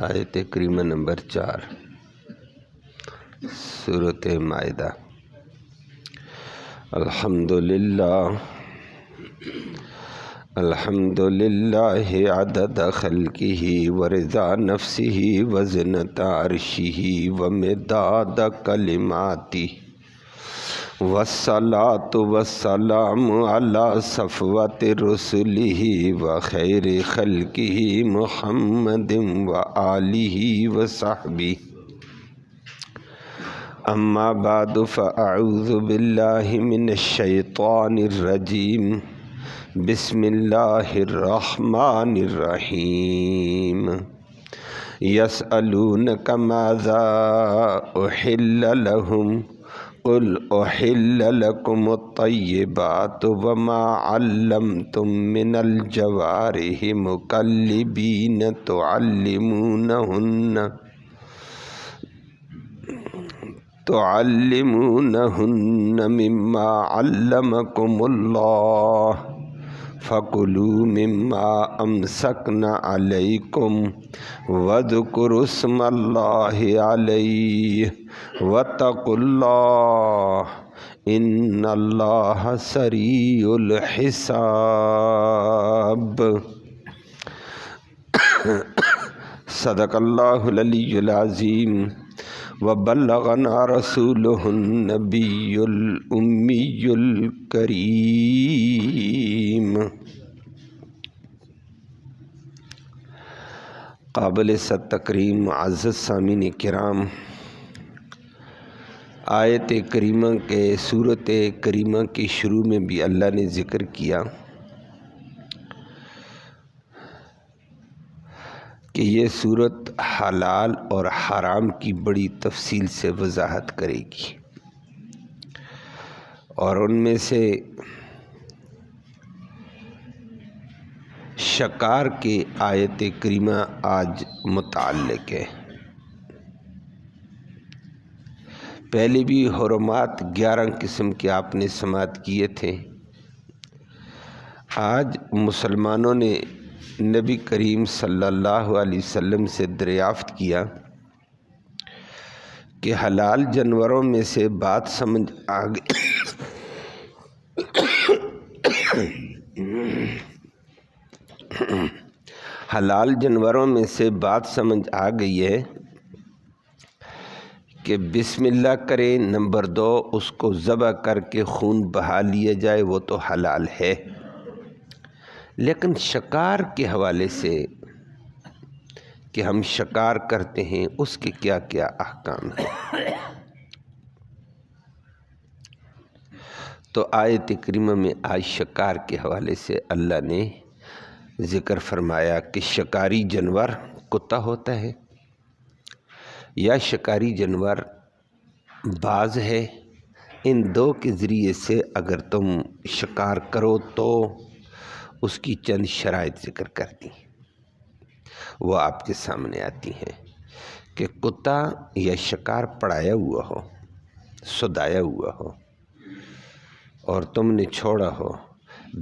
آیت کریمہ نمبر 4 سورۃ مائدہ۔ الحمدللہ عدد خلقہ ورضا نفسہ وزنۃ عرشہ ومداد کلماتہ والصلاة والسلام علی صفوۃ رسلہ وخیر خلقہ محمد وآلہ وصحبہ۔ اما بعد فاعوذ باللہ من الشیطان الرجیم، بسم اللہ الرحمن الرحیم۔ یسألونک ماذا احل لهم قل احل لكم الطیبات وما علمتم من الجوارح مکلبین تعلمونهن مما علمكم الله فكلوا مما أمسكن عليكم واذكروا اسم الله عليه واتقوا الله إن الله سريع الحساب۔ صدق اللہ العلی العظیم وبلغنا رسولہ النبی الامی الکریم۔ قابل صد تکریم معزز سامعین کرام، آیت کریمہ کے سورۃ کریمہ کی شروع میں بھی اللہ نے ذکر کیا کہ یہ صورت حلال اور حرام کی بڑی تفصیل سے وضاحت کرے گی، اور ان میں سے شکار کے آیت کریمہ آج متعلق ہے۔ پہلے بھی حرمات 11 قسم کے آپ نے سماعت کیے تھے۔ آج مسلمانوں نے نبی کریم صلی اللہ علیہ وسلم سے دریافت کیا کہ حلال جانوروں میں سے بات سمجھ آ گئی حلال جانوروں میں سے بات سمجھ آ گئی ہے کہ بسم اللہ کریں، نمبر 2 اس کو ذبح کر کے خون بہا لیا جائے، وہ تو حلال ہے۔ لیکن شکار کے حوالے سے کہ ہم شکار کرتے ہیں اس کے کیا کیا احکام ہیں، تو آیت کریمہ میں آج شکار کے حوالے سے اللہ نے ذکر فرمایا کہ شکاری جانور کتا ہوتا ہے یا شکاری جانور باز ہے۔ ان 2 کے ذریعے سے اگر تم شکار کرو تو اس کی چند شرائط ذکر کر دی، وہ آپ کے سامنے آتی ہیں کہ کتا یا شکار پڑایا ہوا ہو، سدایا ہوا ہو، اور تم نے چھوڑا ہو،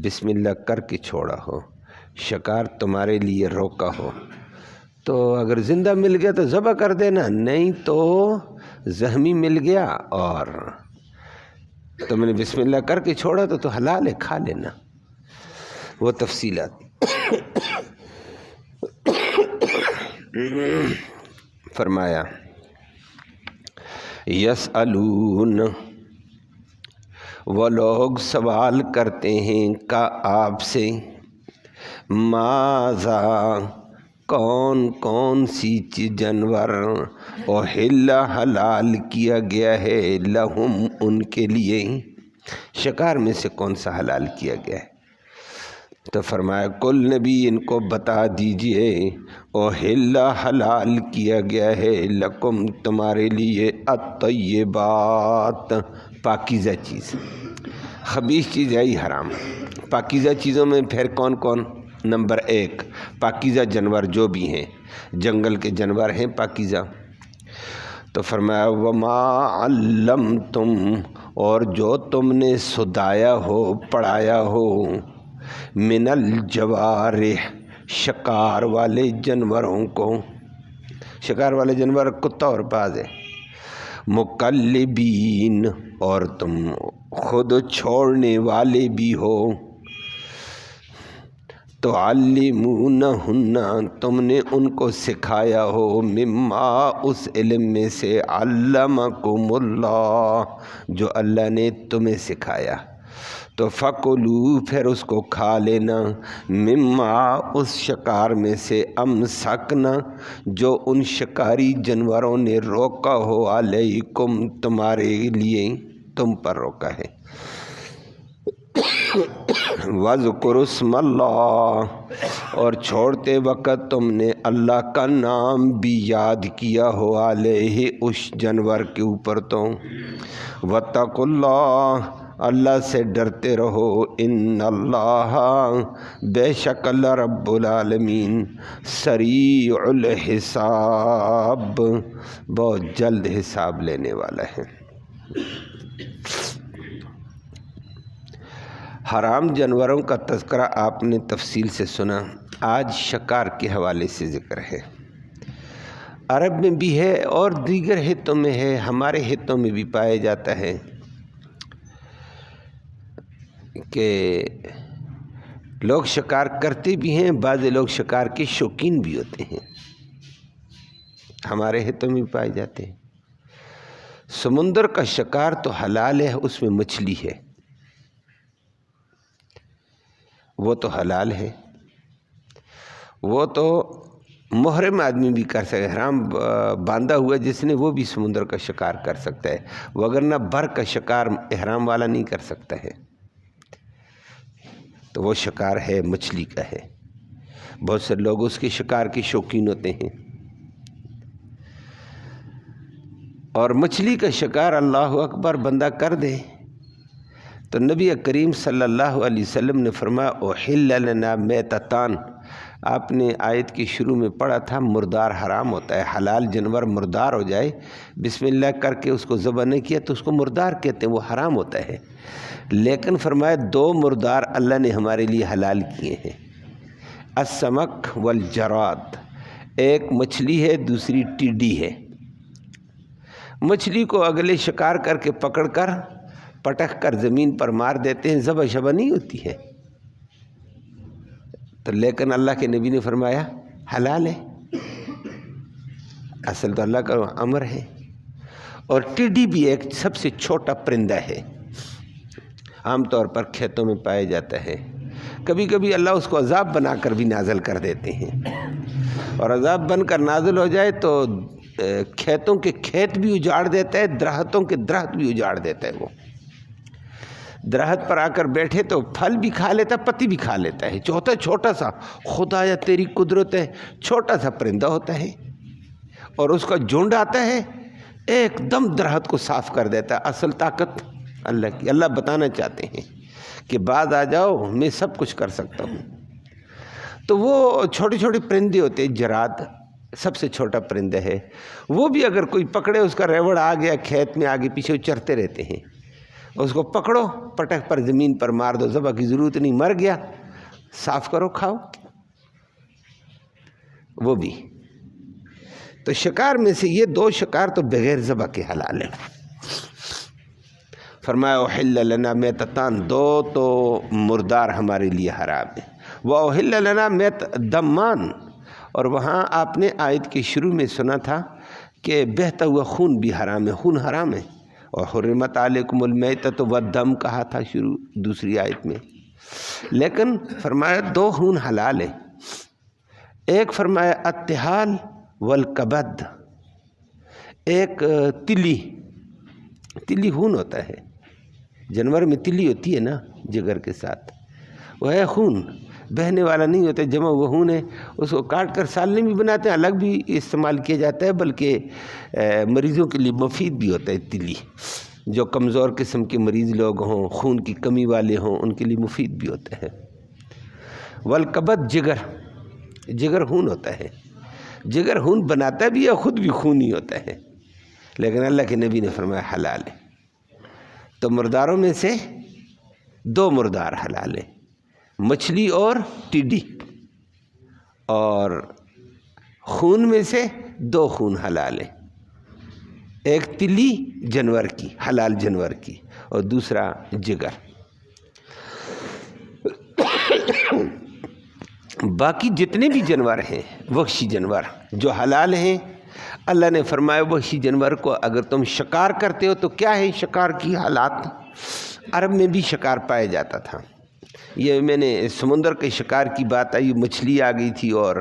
بسم اللہ کر کے چھوڑا ہو، شکار تمہارے لیے روکا ہو، تو اگر زندہ مل گیا تو ذبح کر دینا، نہیں تو زخمی مل گیا اور تم نے بسم اللہ کر کے چھوڑا تو حلال ہے، کھا لینا۔ وہ تفصیلات فرمایا یسألون، وہ لوگ سوال کرتے ہیں کا آپ سے، ماذا کون کون سی جانور احل حلال کیا گیا ہے، لہم ان کے لیے، شکار میں سے کون سا حلال کیا گیا ہے؟ تو فرمایا کل نبی ان کو بتا دیجئے، احل حلال کیا گیا ہے، لکم تمہارے لیے، الطیبات پاکیزہ چیز، خبیث چیز ہے حرام۔ پاکیزہ چیزوں میں پھر کون کون؟ نمبر 1 پاکیزہ جانور جو بھی ہیں، جنگل کے جانور ہیں پاکیزہ۔ تو فرمایا وما علمتم، اور جو تم نے سدایا ہو، پڑھایا ہو، من الجوارح، شکار والے جانوروں کو، شکار والے جانور کتا اور باز ہے۔ مقلبین، اور تم خود چھوڑنے والے بھی ہو۔ تعلمونہن، تم نے ان کو سکھایا ہو، مما، اس علم میں سے، علمکم اللہ، جو اللہ نے تمہیں سکھایا۔ تو فَكُلُوا، پھر اس کو کھا لینا، مما، اس شکار میں سے، امسکنا، جو ان شکاری جانوروں نے روکا ہو، علیکم، تمہارے لیے، تم پر روکا ہے۔ وَاذْكُرُوا اسْمَ اللَّهِ، اور چھوڑتے وقت تم نے اللہ کا نام بھی یاد کیا ہو، علیہ، اس جانور کے اوپر تو۔ وَاتَّقُوا اللَّهَ، اللہ سے ڈرتے رہو، ان اللہ، بے شک اللہ رب العالمین، سریع الحساب، بہت جلد حساب لینے والا ہے۔ حرام جانوروں کا تذکرہ آپ نے تفصیل سے سنا، آج شکار کے حوالے سے ذکر ہے۔ عرب میں بھی ہے اور دیگر خطوں میں ہے، ہمارے خطوں میں بھی پایا جاتا ہے کہ لوگ شکار کرتے بھی ہیں، بعض لوگ شکار کے شوقین بھی ہوتے ہیں، ہمارے خطوں میں بھی پائے جاتے ہیں۔ سمندر کا شکار تو حلال ہے، اس میں مچھلی ہے، وہ تو حلال ہے، وہ تو محرم آدمی بھی کر سکتا ہے، احرام باندھا ہوا جس نے، وہ بھی سمندر کا شکار کر سکتا ہے، وگرنہ بر کا شکار احرام والا نہیں کر سکتا ہے۔ تو وہ شکار ہے، مچھلی کا ہے، بہت سے لوگ اس کے شکار کے شوقین ہوتے ہیں، اور مچھلی کا شکار اللہ اکبر بندہ کر دے تو نبی کریم صلی اللہ علیہ وسلم نے فرمایا، احل لنا میتتان، آپ نے آیت کے شروع میں پڑھا تھا مردار حرام ہوتا ہے، حلال جانور مردار ہو جائے، بسم اللہ کر کے اس کو ذبح نہیں کیا تو اس کو مردار کہتے ہیں، وہ حرام ہوتا ہے۔ لیکن فرمایا دو مردار اللہ نے ہمارے لیے حلال کیے ہیں، السمک والجراد، ایک مچھلی ہے، دوسری ٹڈی ہے۔ مچھلی کو اگلے شکار کر کے پکڑ کر پٹک کر زمین پر مار دیتے ہیں، ذبح شبح نہیں ہوتی ہے، تو لیکن اللہ کے نبی نے فرمایا حلال ہے، اصل تو اللہ کا امر ہے۔ اور ٹڈی بھی ایک سب سے چھوٹا پرندہ ہے، عام طور پر کھیتوں میں پایا جاتا ہے، کبھی کبھی اللہ اس کو عذاب بنا کر بھی نازل کر دیتے ہیں، اور عذاب بن کر نازل ہو جائے تو کھیتوں کے کھیت بھی اجاڑ دیتا ہے، درختوں کے درخت بھی اجاڑ دیتا ہے۔ وہ درخت پر آ کر بیٹھے تو پھل بھی کھا لیتا ہے، پتی بھی کھا لیتا ہے، چھوٹا سا، خدایا تیری قدرت ہے، چھوٹا سا پرندہ ہوتا ہے، اور اس کا جھنڈ آتا ہے، ایک دم درخت کو صاف کر دیتا ہے۔ اصل طاقت اللہ کی، اللہ بتانا چاہتے ہیں کہ بعد آ جاؤ، میں سب کچھ کر سکتا ہوں۔ تو وہ چھوٹے چھوٹے پرندے ہوتے ہیں، جراد سب سے چھوٹا پرندہ ہے، وہ بھی اگر کوئی پکڑے، اس کا ریوڑ آ گیا کھیت میں، آگے پیچھے چرتے رہتے ہیں، اس کو پکڑو، پٹک پر زمین پر مار دو، ذبح کی ضرورت نہیں، مر گیا، صاف کرو، کھاؤ۔ وہ بھی تو شکار میں سے یہ دو شکار تو بغیر ذبح کے حلال ہیں۔ فرمایا احل لنا میتتان، دو تو مردار ہمارے لیے حرام ہے، واحل لنا دمان، اور وہاں آپ نے آیت کے شروع میں سنا تھا کہ بہتا ہوا خون بھی حرام ہے، خون حرام ہے، اور حرمت علیکم المیتۃ والدم کہا تھا شروع دوسری آیت میں، لیکن فرمایا دو خون حلال ہے، ایک فرمایا التحال والکبد، ایک تلی خون ہوتا ہے، جانور میں تلی ہوتی ہے نا جگر کے ساتھ، وہ ہے خون، بہنے والا نہیں ہوتا، جمع ہوا خون ہے، اس کو کاٹ کر سالنے بھی بناتے ہیں، الگ بھی استعمال کیا جاتا ہے، بلکہ مریضوں کے لیے مفید بھی ہوتا ہے تلی، جو کمزور قسم کے مریض لوگ ہوں، خون کی کمی والے ہوں، ان کے لیے مفید بھی ہوتا ہے۔ والکبد، جگر خون ہوتا ہے، جگر خون بناتا بھی ہے، خود بھی خون ہی ہوتا ہے، لیکن اللہ کے نبی نے فرمایا حلال ہے۔ تو مرداروں میں سے دو مردار حلال ہے، مچھلی اور ٹڈی، اور خون میں سے دو خون حلال ہیں، ایک تلی جانور کی، حلال جانور کی، اور دوسرا جگر۔ باقی جتنے بھی جانور ہیں وحشی جانور جو حلال ہیں، اللہ نے فرمایا وحشی جانور کو اگر تم شکار کرتے ہو تو کیا ہے شکار کی حالات۔ عرب میں بھی شکار پایا جاتا تھا، یہ میں نے سمندر کے شکار کی بات آئی، مچھلی آ گئی تھی، اور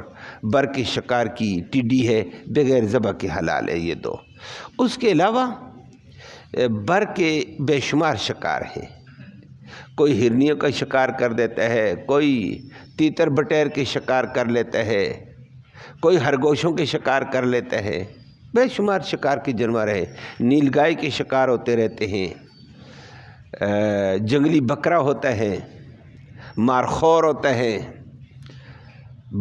بر کے شکار کی ٹڈی ہے، بغیر ذبح کے حلال ہے یہ دو۔ اس کے علاوہ بر کے بے شمار شکار ہیں، کوئی ہرنیوں کا شکار کر دیتا ہے، کوئی تیتر بٹیر کے شکار کر لیتا ہے، کوئی خرگوشوں کے شکار کر لیتا ہے، بے شمار شکار کے جانور ہیں۔ نیل گائے کے شکار ہوتے رہتے ہیں، جنگلی بکرا ہوتا ہے، مارخور ہوتا ہے،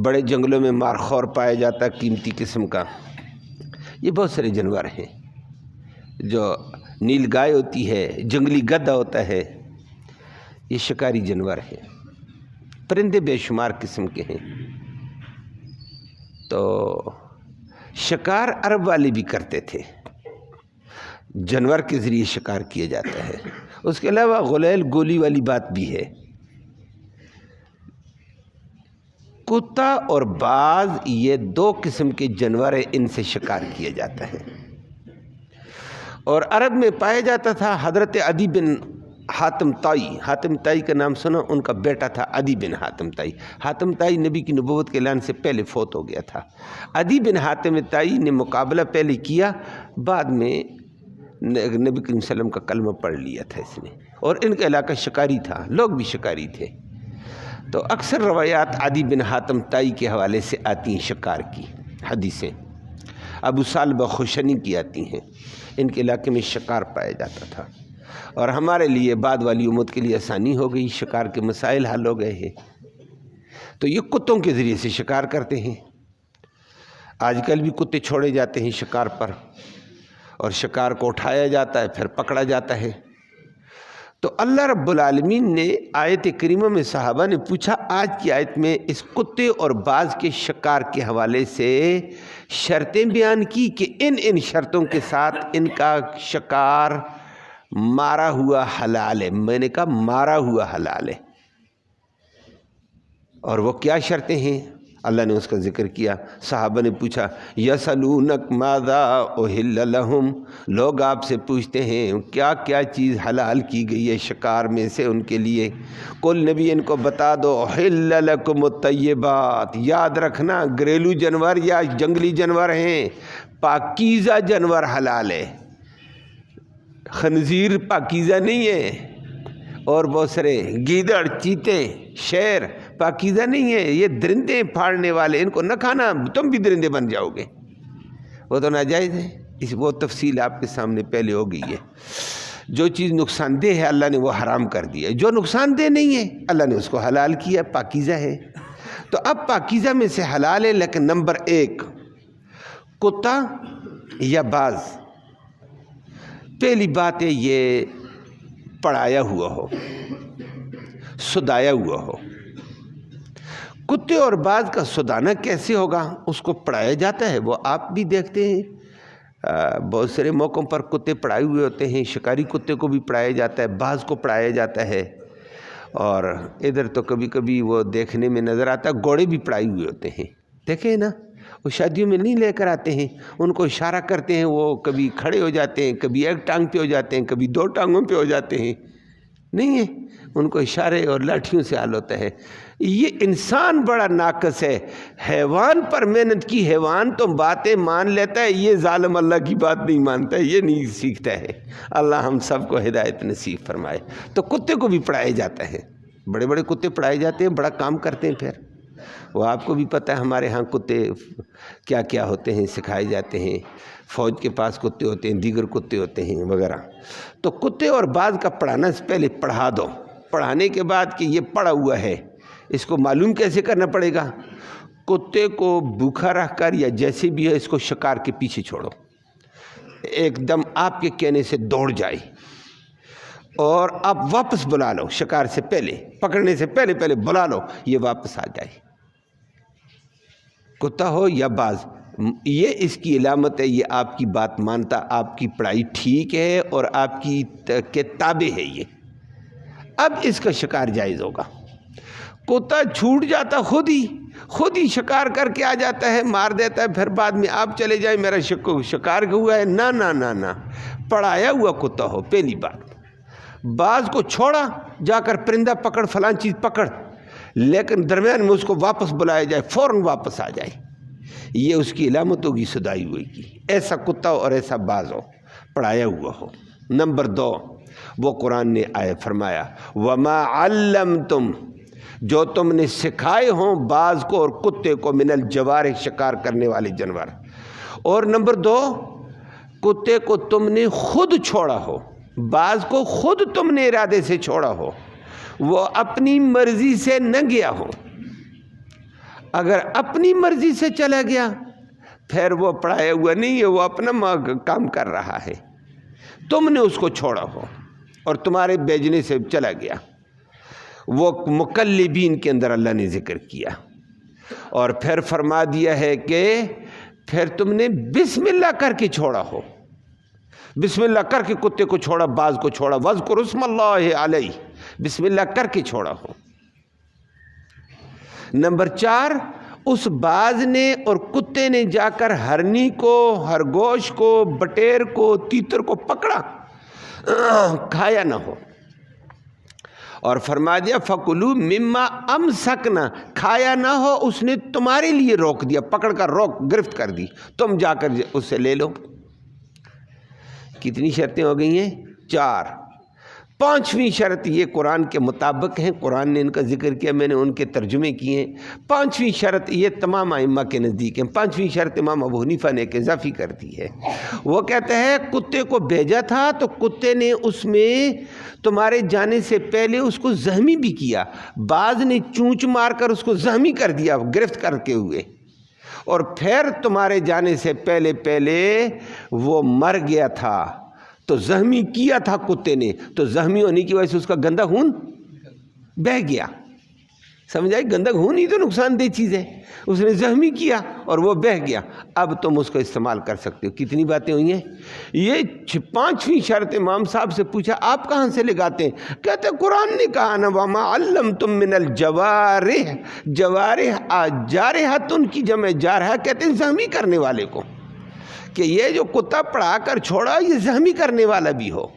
بڑے جنگلوں میں مارخور پایا جاتا ہے قیمتی قسم کا۔ یہ بہت سارے جانور ہیں، جو نیل گائے ہوتی ہے، جنگلی گدھا ہوتا ہے، یہ شکاری جانور ہیں۔ پرندے بے شمار قسم کے ہیں۔ تو شکار عرب والے بھی کرتے تھے، جانور کے ذریعے شکار کیا جاتا ہے۔ اس کے علاوہ غلیل گولی والی بات بھی ہے، کتا اور باز یہ دو قسم کے جانور ہیں، ان سے شکار کیا جاتا ہے۔ اور عرب میں پایا جاتا تھا حضرت عدی بن حاتم طائی، حاتم طائی کا نام سنا، ان کا بیٹا تھا عدی بن حاتم طائی۔ حاتم طائی نبی کی نبوت کے اعلان سے پہلے فوت ہو گیا تھا۔ عدی بن حاتم طائی نے مقابلہ پہلے کیا، بعد میں نبی کریم صلی اللہ علیہ وسلم کا کلمہ پڑھ لیا تھا اس نے، اور ان کا علاقہ شکاری تھا، لوگ بھی شکاری تھے۔ تو اکثر روایات عدی بن حاتم طائی کے حوالے سے آتی ہیں، شکار کی حدیثیں ابو ثعلبہ خشنی کی آتی ہیں، ان کے علاقے میں شکار پایا جاتا تھا، اور ہمارے لیے بعد والی امت کے لیے آسانی ہو گئی، شکار کے مسائل حل ہو گئے ہیں۔ تو یہ کتوں کے ذریعے سے شکار کرتے ہیں۔ آج کل بھی کتے چھوڑے جاتے ہیں شکار پر، اور شکار کو اٹھایا جاتا ہے، پھر پکڑا جاتا ہے۔ تو اللہ رب العالمین نے آیت کریمہ میں صحابہ نے پوچھا، آج کی آیت میں اس کتے اور باز کے شکار کے حوالے سے شرطیں بیان کی کہ ان شرطوں کے ساتھ ان کا شکار مارا ہوا حلال ہے۔ میں نے کہا مارا ہوا حلال ہے، اور وہ کیا شرطیں ہیں؟ اللہ نے اس کا ذکر کیا۔ صحابہ نے پوچھا، یسألونک ماذا احل لہم، لوگ آپ سے پوچھتے ہیں کیا کیا چیز حلال کی گئی ہے شکار میں سے ان کے لیے۔ قل نبی ان کو بتا دو، احل لکم الطیبات، یاد رکھنا گھریلو جانور یا جنگلی جانور ہیں، پاکیزہ جانور حلال ہے، خنزیر پاکیزہ نہیں ہے، اور بہت سارے گیدڑ، چیتے، شیر پاکیزہ نہیں ہے، یہ درندے پھاڑنے والے، ان کو نہ کھانا، تم بھی درندے بن جاؤ گے، وہ تو ناجائز ہے۔ وہ تفصیل آپ کے سامنے پہلے ہو گئی ہے۔ جو چیز نقصان دہ ہے اللہ نے وہ حرام کر دیا ہے، جو نقصان دہ نہیں ہے اللہ نے اس کو حلال کیا، پاکیزہ ہے۔ تو اب پاکیزہ میں سے حلال ہے، لیکن نمبر 1 کتا یا باز، پہلی بات ہے یہ پڑایا ہوا ہو، سدایا ہوا ہو۔ کتے اور باز کا سدانا کیسے ہوگا؟ اس کو پڑھایا جاتا ہے، وہ آپ بھی دیکھتے ہیں بہت سارے موقعوں پر کتے پڑھائے ہوئے ہوتے ہیں، شکاری کتے کو بھی پڑھایا جاتا ہے، باز کو پڑھایا جاتا ہے، اور ادھر تو کبھی کبھی وہ دیکھنے میں نظر آتا ہے گھوڑے بھی پڑھائے ہوئے ہوتے ہیں، دیکھیں نا، وہ شادیوں میں نہیں لے کر آتے ہیں، ان کو اشارہ کرتے ہیں، وہ کبھی کھڑے ہو جاتے ہیں، کبھی ایک ٹانگ پہ ہو جاتے ہیں، کبھی 2 ٹانگوں پہ ہو جاتے ہیں، نہیں ہے، ان کو اشارے اور لاٹھیوں سے حل ہوتا ہے۔ یہ انسان بڑا ناقص ہے، حیوان پر محنت کی، حیوان تو باتیں مان لیتا ہے، یہ ظالم اللہ کی بات نہیں مانتا ہے، یہ نہیں سیکھتا ہے۔ اللہ ہم سب کو ہدایت نصیب فرمائے۔ تو کتے کو بھی پڑھایا جاتا ہے، بڑے بڑے کتے پڑھائے جاتے ہیں، بڑا کام کرتے ہیں، پھر وہ آپ کو بھی پتہ ہے ہمارے ہاں کتے کیا کیا ہوتے ہیں، سکھائے جاتے ہیں، فوج کے پاس کتے ہوتے ہیں، دیگر کتے ہوتے ہیں وغیرہ۔ تو کتے اور باز کا پڑھانا سے پہلے پڑھا دو، پڑھانے کے بعد کہ یہ پڑھا ہوا ہے، اس کو معلوم کیسے کرنا پڑے گا؟ کتے کو بھوکا رکھ کر یا جیسے بھی ہے اس کو شکار کے پیچھے چھوڑو، ایک دم آپ کے کہنے سے دوڑ جائے، اور آپ واپس بلا لو، شکار سے پہلے، پکڑنے سے پہلے بلا لو، یہ واپس آ جائے، کتا ہو یا باز، یہ اس کی علامت ہے، یہ آپ کی بات مانتا، آپ کی پڑھائی ٹھیک ہے اور آپ کی کتابیں ہے یہ، اب اس کا شکار جائز ہوگا۔ کتا چھوٹ جاتا خود ہی شکار کر کے آ جاتا ہے، مار دیتا ہے، پھر بعد میں آپ چلے جائیں میرا شکار ہوا ہے، نہ نہ نہ نہ، پڑھایا ہوا کتا ہو پہلی بات۔ بعض کو چھوڑا جا کر پرندہ پکڑ، فلاں چیز پکڑ، لیکن درمیان میں اس کو واپس بلایا جائے، فوراً واپس آ جائے، یہ اس کی علامت ہوگی صدائی ہوئے کی۔ ایسا کتا ہو اور ایسا باز ہو، پڑھایا ہوا ہو۔ نمبر 2، وہ قرآن نے فرمایا وَمَا عَلَّمْتُمْ، جو تم نے سکھائے ہوں باز کو اور کتے کو، من الجوارح، شکار کرنے والے جانور۔ اور نمبر 2، کتے کو تم نے خود چھوڑا ہو، باز کو خود تم نے ارادے سے چھوڑا ہو، وہ اپنی مرضی سے نہ گیا ہو۔ اگر اپنی مرضی سے چلا گیا پھر وہ پڑھایا ہوا نہیں ہے، وہ اپنا کام کر رہا ہے، تم نے اس کو چھوڑا ہو اور تمہارے بیچنے سے چلا گیا، وہ مقلبین کے اندر اللہ نے ذکر کیا۔ اور پھر فرما دیا ہے کہ پھر تم نے بسم اللہ کر کے چھوڑا ہو، بسم اللہ کر کے کتے کو چھوڑا، باز کو چھوڑا، وَاذْكُرُ اسْمَ اللَّهِ عَلَيْهِ، بسم اللہ کر کے چھوڑا ہو۔ نمبر 4، اس باز نے اور کتے نے جا کر ہرنی کو، خرگوش کو، بٹیر کو، تیتر کو پکڑا، کھایا نہ ہو، اور فرما دیا فَكُلُوا مِمَّا أَمْسَكْنَا، کھایا نہ ہو، اس نے تمہارے لیے روک دیا، پکڑ کر گرفت کر دی، تم جا کر اس سے لے لو۔ کتنی شرطیں ہو گئی ہیں؟ 4۔ 5ویں شرط یہ قرآن کے مطابق ہیں، قرآن نے ان کا ذکر کیا، میں نے ان کے ترجمے کیے ہیں۔ 5ویں شرط یہ تمام ائمہ کے نزدیک ہیں۔ 5ویں شرط امام ابو حنیفہ نے ایک اضافی کر دی ہے، وہ کہتے ہیں کتے کو بھیجا تھا تو کتے نے اس میں تمہارے جانے سے پہلے اس کو زخمی بھی کیا، بعض نے چونچ مار کر اس کو زخمی کر دیا گرفت کر کے ہوئے، اور پھر تمہارے جانے سے پہلے وہ مر گیا تھا تو زخمی کیا تھا کتے نے، تو زخمی ہونے کی وجہ سے اس کا گندا خون بہہ گیا، سمجھائی؟ گندا خون ہی تو نقصان دہ چیز ہے، اس نے زخمی کیا اور وہ بہہ گیا، اب تم اس کو استعمال کر سکتے ہو۔ کتنی باتیں ہوئی ہیں؟ یہ 5ویں شرط امام صاحب سے پوچھا آپ کہاں سے لگاتے ہیں؟ کہتے قرآن نے کہا نا وَمَا عَلَّمْتُم مِّنَ الْجَوَارِحِ، جوارح جارحۃ کی جمع جارحہ کہتے ہیں زخمی کرنے والے کو، کہ یہ جو کتا پڑھا کر چھوڑا یہ زخمی کرنے والا بھی ہو،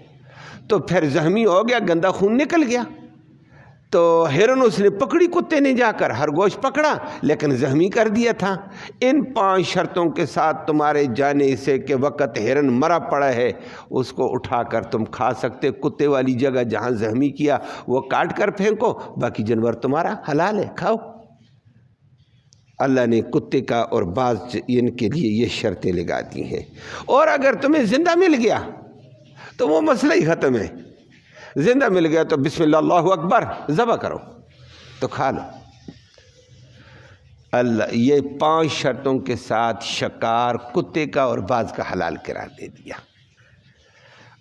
تو پھر زخمی ہو گیا، گندا خون نکل گیا، تو ہرن اس نے پکڑی، کتے نے جا کر خرگوش پکڑا لیکن زخمی کر دیا تھا۔ ان 5 شرطوں کے ساتھ تمہارے جانے سے کے وقت ہرن مرا پڑا ہے، اس کو اٹھا کر تم کھا سکتے، کتے والی جگہ جہاں زخمی کیا وہ کاٹ کر پھینکو، باقی جانور تمہارا حلال ہے، کھاؤ۔ اللہ نے کتے کا اور باز ان کے لیے یہ شرطیں لگا دی ہیں۔ اور اگر تمہیں زندہ مل گیا تو وہ مسئلہ ہی ختم ہے، زندہ مل گیا تو بسم اللہ اللہ اکبر ذبح کرو تو کھا لو۔ اللہ یہ 5 شرطوں کے ساتھ شکار کتے کا اور باز کا حلال قرار دے دیا۔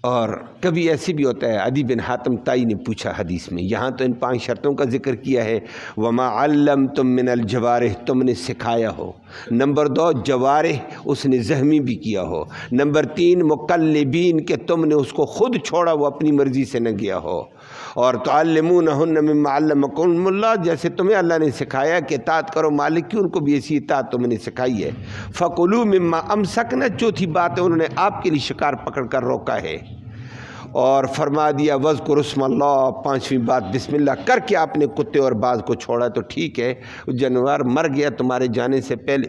اور کبھی ایسی بھی ہوتا ہے، عدی بن حاتم تائی نے پوچھا حدیث میں، یہاں تو ان 5 شرطوں کا ذکر کیا ہے، وَمَا عَلَّمْتُم مِّنَ الْجَوَارِحِ، تم نے سکھایا ہو۔ نمبر 2 جوارح، اس نے زخمی بھی کیا ہو۔ نمبر 3 مقلبین، کہ تم نے اس کو خود چھوڑا، وہ اپنی مرضی سے نہ گیا ہو۔ اور تُعَلِّمُونَهُنَّ مِمَّا عَلَّمَكُمُ اللَّهُ، جیسے تمہیں اللہ نے سکھایا کہ اطاعت کرو مالک کی، ان کو بھی ایسی اطاعت تم نے سکھائی ہے۔ فَكُلُوا مِمَّا أَمْسَكْنَا، چوتھی بات ہے انہوں نے آپ کے لیے شکار پکڑ کر روکا ہے، اور فرما دیا وَاذْكُرُ اسْمَ اللَّهِ، 5ویں بات بسم اللہ کر کے آپ نے کتے اور باز کو چھوڑا تو ٹھیک ہے، جانور مر گیا تمہارے جانے سے پہلے،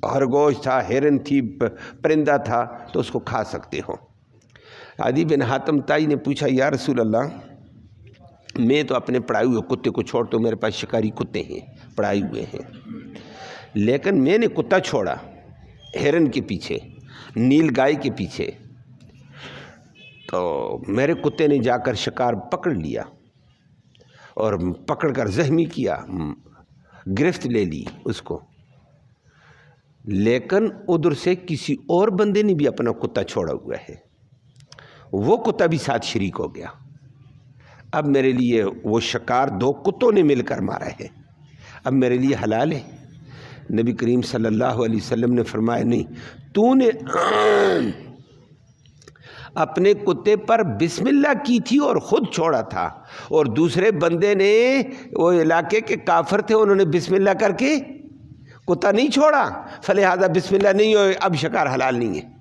خرگوش تھا، ہرن تھی، پرندہ تھا، تو اس کو کھا سکتے ہو۔ عدی بن حاتم تائی نے پوچھا یا رسول اللہ، میں تو اپنے پڑھائے ہوئے کتے کو چھوڑتا ہوں، میرے پاس شکاری کتے ہیں پڑھائے ہوئے ہیں، لیکن میں نے کتا چھوڑا ہرن کے پیچھے، نیل گائے کے پیچھے، تو میرے کتے نے جا کر شکار پکڑ لیا اور پکڑ کر زخمی کیا، گرفت لے لی اس کو، لیکن ادھر سے کسی اور بندے نے بھی اپنا کتا چھوڑا ہوا ہے، وہ کتا بھی ساتھ شریک ہو گیا، اب میرے لیے وہ شکار 2 کتوں نے مل کر مارا ہے، اب میرے لیے حلال ہے۔ نبی کریم صلی اللہ علیہ وسلم نے فرمایا نہیں، تو نے اپنے کتے پر بسم اللہ کی تھی اور خود چھوڑا تھا، اور دوسرے بندے نے، وہ علاقے کے کافر تھے، انہوں نے بسم اللہ کر کے کتا نہیں چھوڑا، فلہذا بسم اللہ نہیں ہوئے، اب شکار حلال نہیں ہے۔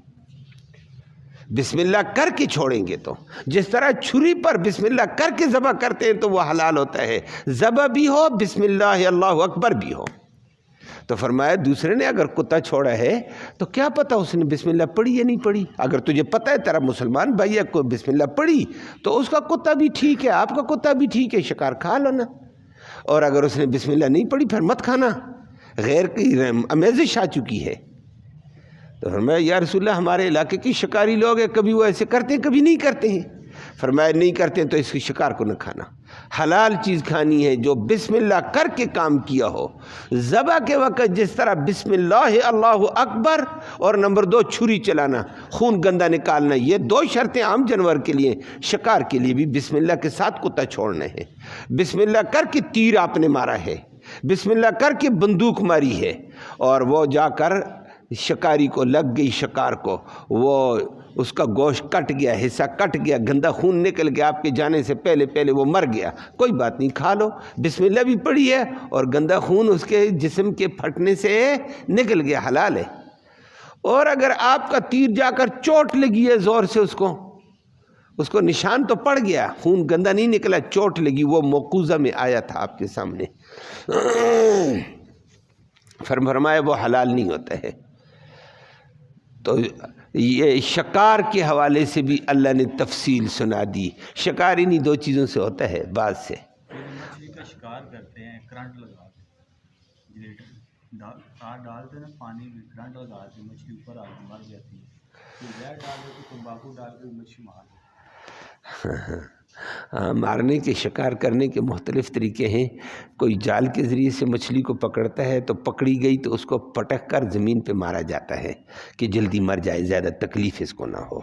بسم اللہ کر کے چھوڑیں گے تو، جس طرح چھری پر بسم اللہ کر کے ذبح کرتے ہیں تو وہ حلال ہوتا ہے، ذبح بھی ہو، بسم اللہ اللہ اکبر بھی ہو۔ تو فرمایا دوسرے نے اگر کتا چھوڑا ہے تو کیا پتہ اس نے بسم اللہ پڑھی یا نہیں پڑھی، اگر تجھے پتہ ہے تیرا مسلمان بھائی ہے کو بسم اللہ پڑھی تو اس کا کتا بھی ٹھیک ہے، آپ کا کتا بھی ٹھیک ہے، شکار کھا لو نا، اور اگر اس نے بسم اللہ نہیں پڑھی پھر مت کھانا، غیر کی آمیزش آ چکی ہے۔ تو فرمایا یا رسول اللہ ہمارے علاقے کے شکاری لوگ ہیں، کبھی وہ ایسے کرتے ہیں کبھی نہیں کرتے ہیں، فرمایا نہیں کرتے ہیں تو اس کی شکار کو نہ کھانا، حلال چیز کھانی ہے جو بسم اللہ کر کے کام کیا ہو، ذبح کے وقت جس طرح بسم اللہ اللہ اکبر، اور نمبر 2 چھری چلانا، خون گندا نکالنا، یہ 2 شرطیں عام جانور کے لیے، شکار کے لیے بھی بسم اللہ کے ساتھ کتا چھوڑنا ہے، بسم اللہ کر کے تیر آپ نے مارا ہے، بسم اللہ کر کے بندوق ماری ہے، اور وہ جا کر شکاری کو لگ گئی، شکار کو وہ اس کا گوشت کٹ گیا، حصہ کٹ گیا، گندا خون نکل گیا، آپ کے جانے سے پہلے وہ مر گیا، کوئی بات نہیں، کھا لو، بسم اللہ بھی پڑھی ہے اور گندا خون اس کے جسم کے پھٹنے سے نکل گیا، حلال ہے۔ اور اگر آپ کا تیر جا کر چوٹ لگی ہے زور سے، اس کو نشان تو پڑ گیا، خون گندا نہیں نکلا، چوٹ لگی، وہ موقوزہ میں آیا تھا آپ کے سامنے، فرمایا وہ حلال نہیں ہوتا ہے۔ تو یہ شکار کے حوالے سے بھی اللہ نے تفصیل سنا دی، شکار انہی 2 چیزوں سے ہوتا ہے، بعض سے مچھلی کا شکار کرتے ہیں، کرنٹ لگا کے ڈالتے ہیں نا، پانی میں کرنٹ لگا کے مچھلی اوپر آ کے مر جاتی ہے، پھر زہر ڈال کے تمباکو ڈال کے مچھلی مار دیتے ہیں۔ مارنے کے، شکار کرنے کے مختلف طریقے ہیں، کوئی جال کے ذریعے سے مچھلی کو پکڑتا ہے تو پکڑی گئی تو اس کو پٹک کر زمین پہ مارا جاتا ہے کہ جلدی مر جائے، زیادہ تکلیف اس کو نہ ہو،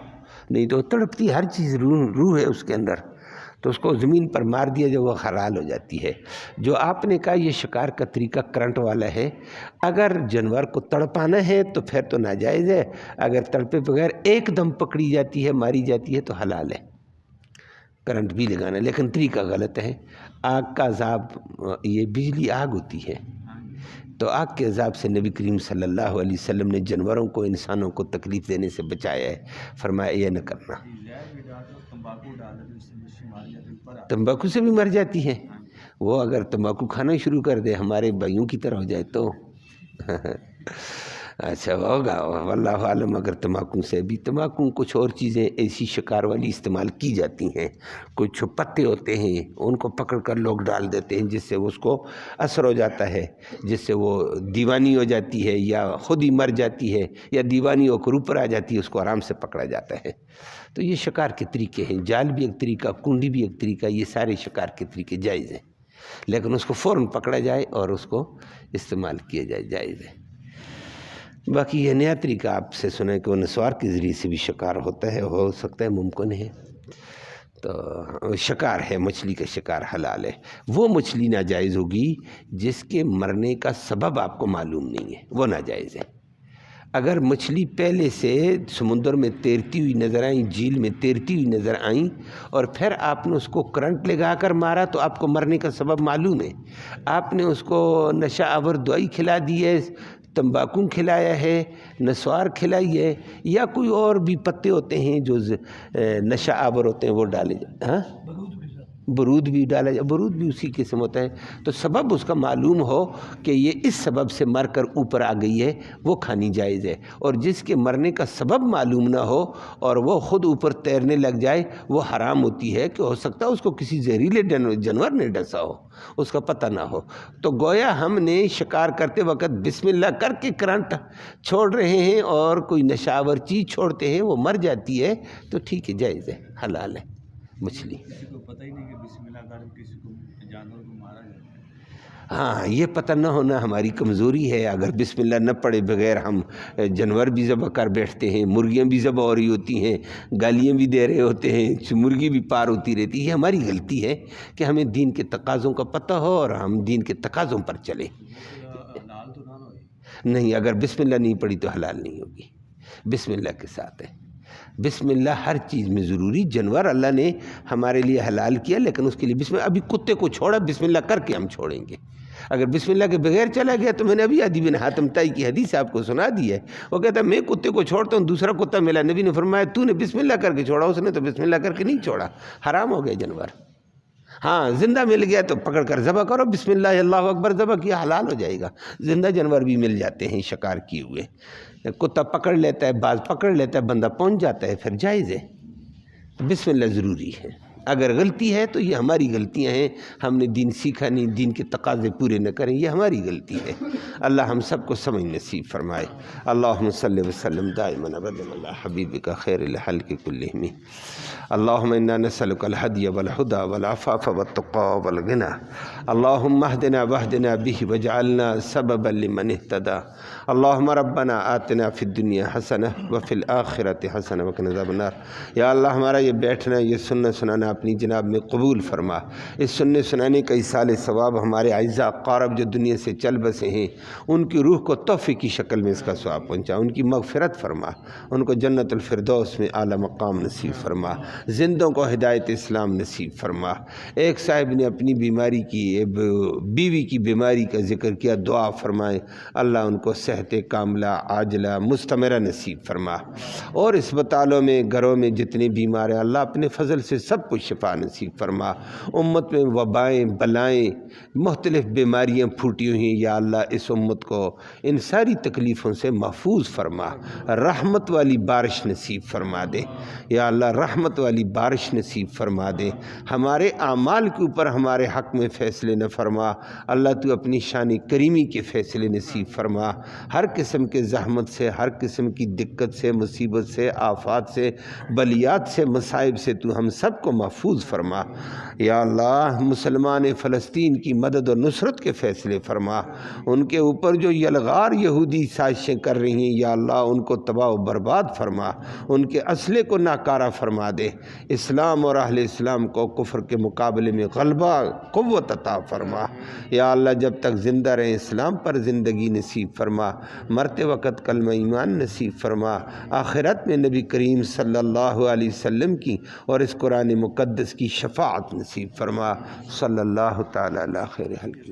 نہیں تو تڑپتی ہر چیز، روح ہے اس کے اندر، تو اس کو زمین پر مار دیا جب وہ حلال ہو جاتی ہے۔ جو آپ نے کہا یہ شکار کا طریقہ کرنٹ والا ہے، اگر جانور کو تڑپانا ہے تو پھر تو ناجائز ہے، اگر تڑپے بغیر ایک دم پکڑی جاتی ہے، ماری جاتی ہے تو حلال ہے کرنٹ بھی لگانا، لیکن طریقہ غلط ہے۔ آگ کا عذاب، یہ بجلی آگ ہوتی ہے، تو آگ کے عذاب سے نبی کریم صلی اللہ علیہ وسلم نے جانوروں کو، انسانوں کو تکلیف دینے سے بچایا ہے، فرمایا یہ نہ کرنا۔ تمباکو سے بھی مر جاتی ہے، وہ اگر تمباکو کھانا شروع کر دے ہمارے بھائیوں کی طرح ہو جائے تو اچھا ہوگا، واللہ عالم۔ اگر تمباکو سے بھی، تمباکو کچھ اور چیزیں ایسی شکار والی استعمال کی جاتی ہیں، کچھ پتے ہوتے ہیں ان کو پکڑ کر لوگ ڈال دیتے ہیں جس سے اس کو اثر ہو جاتا ہے، جس سے وہ دیوانی ہو جاتی ہے یا خود ہی مر جاتی ہے یا دیوانی ہو کر اوپر آ جاتی ہے، اس کو آرام سے پکڑا جاتا ہے۔ تو یہ شکار کے طریقے ہیں، جال بھی ایک طریقہ، کنڈی بھی ایک طریقہ، یہ سارے شکار کے طریقے جائز ہیں، لیکن اس کو فوراً پکڑا جائے اور اس کو استعمال کیا جائے، جائز ہے۔ باقی یہ نیا طریقہ آپ سے سنا ہے کہ وہ نسوار کے ذریعے سے بھی شکار ہوتا ہے، ہو سکتا ہے ممکن ہے، تو شکار ہے، مچھلی کا شکار حلال ہے۔ وہ مچھلی ناجائز ہوگی جس کے مرنے کا سبب آپ کو معلوم نہیں ہے، وہ ناجائز ہے۔ اگر مچھلی پہلے سے سمندر میں تیرتی ہوئی نظر آئیں، جھیل میں تیرتی ہوئی نظر آئیں، اور پھر آپ نے اس کو کرنٹ لگا کر مارا تو آپ کو مرنے کا سبب معلوم ہے، آپ نے اس کو نشہ آور دوائی کھلا دی ہے، تمباکو کھلایا ہے، نسوار کھلائی ہے، یا کوئی اور بھی پتے ہوتے ہیں جو نشہ آور ہوتے ہیں وہ ڈالے جائے، ہاں برود بھی ڈالا جائے، برود بھی اسی قسم ہوتا ہے، تو سبب اس کا معلوم ہو کہ یہ اس سبب سے مر کر اوپر آ گئی ہے، وہ کھانی جائز ہے۔ اور جس کے مرنے کا سبب معلوم نہ ہو اور وہ خود اوپر تیرنے لگ جائے، وہ حرام ہوتی ہے، کہ ہو سکتا ہے اس کو کسی زہریلے جانور نے ڈسا ہو، اس کا پتہ نہ ہو۔ تو گویا ہم نے شکار کرتے وقت بسم اللہ کر کے کرنٹ چھوڑ رہے ہیں اور کوئی نشاور چیز چھوڑتے ہیں، وہ مر جاتی ہے تو ٹھیک ہے، جائز ہے، حلال ہے مچھلی۔ کسی کو پتہ ہی نہیں کہ بسم اللہ کر کسی کو جانور کو مارا جاتا ہے۔ ہاں، یہ پتہ نہ ہونا ہماری کمزوری ہے، اگر بسم اللہ نہ پڑے بغیر ہم جانور بھی ذبح کر بیٹھتے ہیں، مرغیاں بھی ذبح ہو رہی ہوتی ہیں، گالیاں بھی دے رہے ہوتے ہیں، مرغی بھی پار ہوتی رہتی ہے، یہ ہماری غلطی ہے کہ ہمیں دین کے تقاضوں کا پتہ ہو اور ہم دین کے تقاضوں پر چلیں۔ حلال تو نہ ہوئے نہیں، اگر بسم اللہ نہیں پڑھی تو حلال نہیں ہوگی، بسم اللہ کے ساتھ ہے۔ بسم اللہ ہر چیز میں ضروری۔ جانور اللہ نے ہمارے لیے حلال کیا، لیکن اس کے لیے بسم اللہ، ابھی کتے کو چھوڑا بسم اللہ کر کے ہم چھوڑیں گے، اگر بسم اللہ کے بغیر چلا گیا تو میں نے ابھی عدی بن حاتم طائی کی حدیث آپ کو سنا دی ہے، وہ کہتا ہے میں کتے کو چھوڑتا ہوں، دوسرا کتا ملا، نبی نے فرمایا تو نے بسم اللہ کر کے چھوڑا، اس نے تو بسم اللہ کر کے نہیں چھوڑا، حرام ہو گیا جانور۔ ہاں زندہ مل گیا تو پکڑ کر ذبح کرو، بسم اللہ اللہ اکبر ذبح کیا، حلال ہو جائے گا۔ زندہ جانور بھی مل جاتے ہیں شکار کیے ہوئے، کتا پکڑ لیتا ہے، باز پکڑ لیتا ہے، بندہ پہنچ جاتا ہے، پھر جائز ہے۔ بسم اللہ ضروری ہے۔ اگر غلطی ہے تو یہ ہماری غلطیاں ہیں، ہم نے دین سیکھا نہیں، دین کے تقاضے پورے نہ کریں، یہ ہماری غلطی ہے۔ اللہ ہم سب کو سمجھ نصیب فرمائے۔ اللہم صلی وسلم دائما ابدا علی حبیبک خیر الخلق کلہم۔ اللہم انا نسألک الہدی والہدی والعفاف والتقی والغنی۔ اللہم اہدنا واہدنا بہ واجعلنا سببا لمن اہتدی۔ اللہم ربنا آتنا فی الدنیا حسنہ وفی الآخرۃ حسنہ وقنا عذاب النار۔ یا اللہ ہمارا یہ بیٹھنا، یہ سننا سنانا اپنی جناب میں قبول فرما، اس سننے سنانے کا ایصال ثواب ہمارے اعزاء اقارب جو دنیا سے چل بسے ہیں ان کی روح کو تحفے کی شکل میں اس کا ثواب پہنچا، ان کی مغفرت فرما، ان کو جنت الفردوس میں اعلیٰ مقام نصیب فرما، زندوں کو ہدایت اسلام نصیب فرما۔ ایک صاحب نے اپنی بیماری کی، بیوی کی بیماری کا ذکر کیا، دعا فرمائیں اللہ ان کو صحت کاملہ عاجلہ مستمرہ نصیب فرما، اور اسپتالوں میں گھروں میں جتنے بیمار ہیں اللہ اپنے فضل سے سب کو شفا نصیب فرما۔ امت میں وبائیں بلائیں مختلف بیماریاں پھوٹی ہوئی ہیں، یا اللہ اس امت کو ان ساری تکلیفوں سے محفوظ فرما، رحمت والی بارش نصیب فرما دے، یا اللہ رحمت والی بارش نصیب فرما دے، ہمارے اعمال کے اوپر ہمارے حق میں فیصلے نہ فرما، اللہ تو اپنی شان کریمی کے فیصلے نصیب فرما، ہر قسم کے زحمت سے، ہر قسم کی دقت سے، مصیبت سے، آفات سے، بلیات سے، مصائب سے تو ہم سب کو محفوظ فرما۔ یا اللہ مسلمان فلسطین کی مدد و نصرت کے فیصلے فرما، ان کے اوپر جو یلغار یہودی سازشیں کر رہی ہیں یا اللہ ان کو تباہ و برباد فرما، ان کے اسلحے کو ناکارہ فرما دے، اسلام اور اہل اسلام کو کفر کے مقابلے میں غلبہ قوت عطا فرما۔ یا اللہ جب تک زندہ رہیں اسلام پر زندگی نصیب فرما، مرتے وقت کلمہ ایمان نصیب فرما، آخرت میں نبی کریم صلی اللہ علیہ وسلم کی اور اس قرآن مقدس کی شفاعت نصیب فرما۔ صلی اللہ تعالی علی خیر خلق۔